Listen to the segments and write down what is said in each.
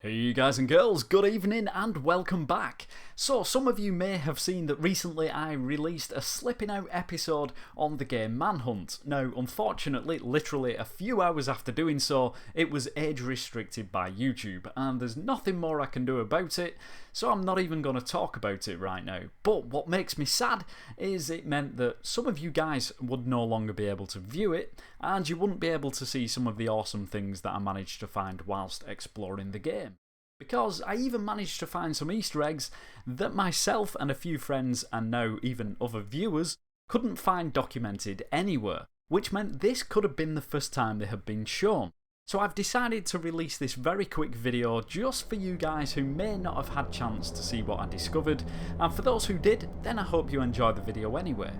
Hey you guys and girls, good evening and welcome back. So some of you may have seen that recently I released a Slipping Out episode on the game Manhunt. Now unfortunately, literally a few hours after doing so, it was age restricted by YouTube and there's nothing more I can do about it, so I'm not even going to talk about it right now. But what makes me sad is it meant that some of you guys would no longer be able to view it and you wouldn't be able to see some of the awesome things that I managed to find whilst exploring the game. Because I even managed to find some Easter eggs that myself and a few friends, and now even other viewers, couldn't find documented anywhere, which meant this could have been the first time they had been shown. So I've decided to release this very quick video just for you guys who may not have had chance to see what I discovered, and for those who did, then I hope you enjoy the video anyway.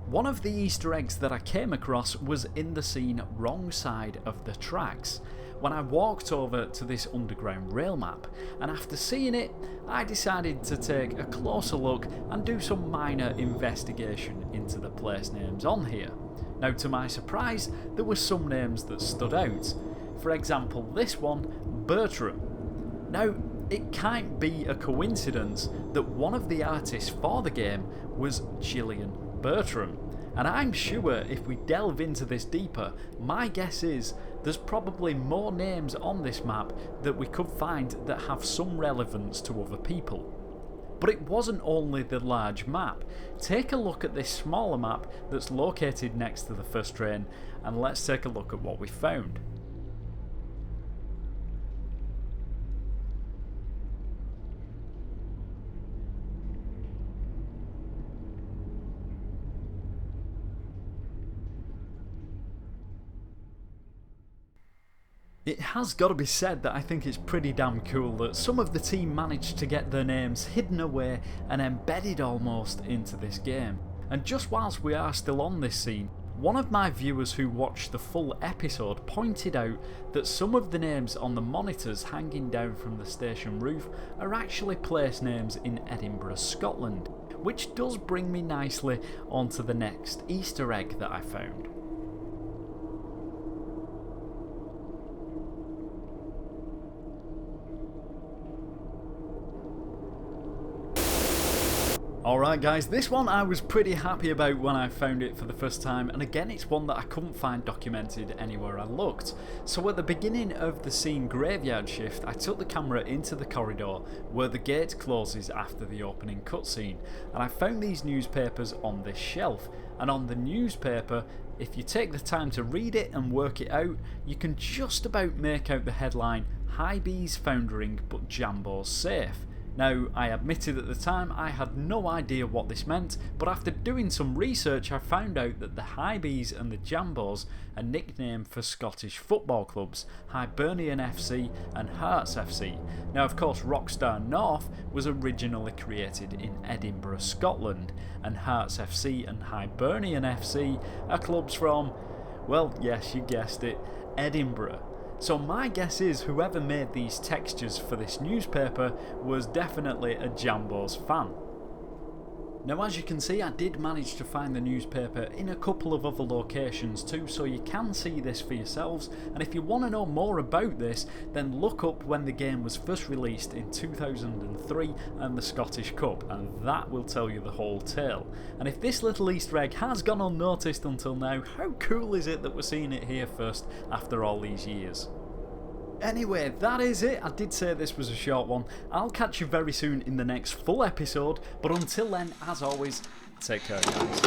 One of the Easter eggs that I came across was in the scene wrong side of the tracks, when I walked over to this underground rail map, and after seeing it I decided to take a closer look and do some minor investigation into the place names on here. Now to my surprise there were some names that stood out. For example this one, Bertram. Now it can't be a coincidence that one of the artists for the game was Gillian Bertram. And I'm sure if we delve into this deeper, my guess is there's probably more names on this map that we could find that have some relevance to other people. But it wasn't only the large map. Take a look at this smaller map that's located next to the first train, and let's take a look at what we found. It has got to be said that I think it's pretty damn cool that some of the team managed to get their names hidden away and embedded almost into this game. And just whilst we are still on this scene, one of my viewers who watched the full episode pointed out that some of the names on the monitors hanging down from the station roof are actually place names in Edinburgh, Scotland, which does bring me nicely onto the next Easter egg that I found. Alright guys, this one I was pretty happy about when I found it for the first time, and again it's one that I couldn't find documented anywhere I looked. So at the beginning of the scene Graveyard Shift, I took the camera into the corridor where the gate closes after the opening cutscene, and I found these newspapers on this shelf, and on the newspaper, if you take the time to read it and work it out, you can just about make out the headline, "High Bees Foundering but Jambo's Safe." Now, I admitted at the time I had no idea what this meant, but after doing some research I found out that the High Bees and the Jambos are nicknamed for Scottish football clubs, Hibernian FC and Hearts FC. Now of course Rockstar North was originally created in Edinburgh, Scotland, and Hearts FC and Hibernian FC are clubs from, well yes you guessed it, Edinburgh. So my guess is whoever made these textures for this newspaper was definitely a Jambos fan. Now as you can see I did manage to find the newspaper in a couple of other locations too, so you can see this for yourselves, and if you want to know more about this then look up when the game was first released in 2003 and the Scottish Cup, and that will tell you the whole tale. And if this little Easter egg has gone unnoticed until now, how cool is it that we're seeing it here first after all these years? Anyway, that is it. I did say this was a short one. I'll catch you very soon in the next full episode, but until then, as always, take care guys.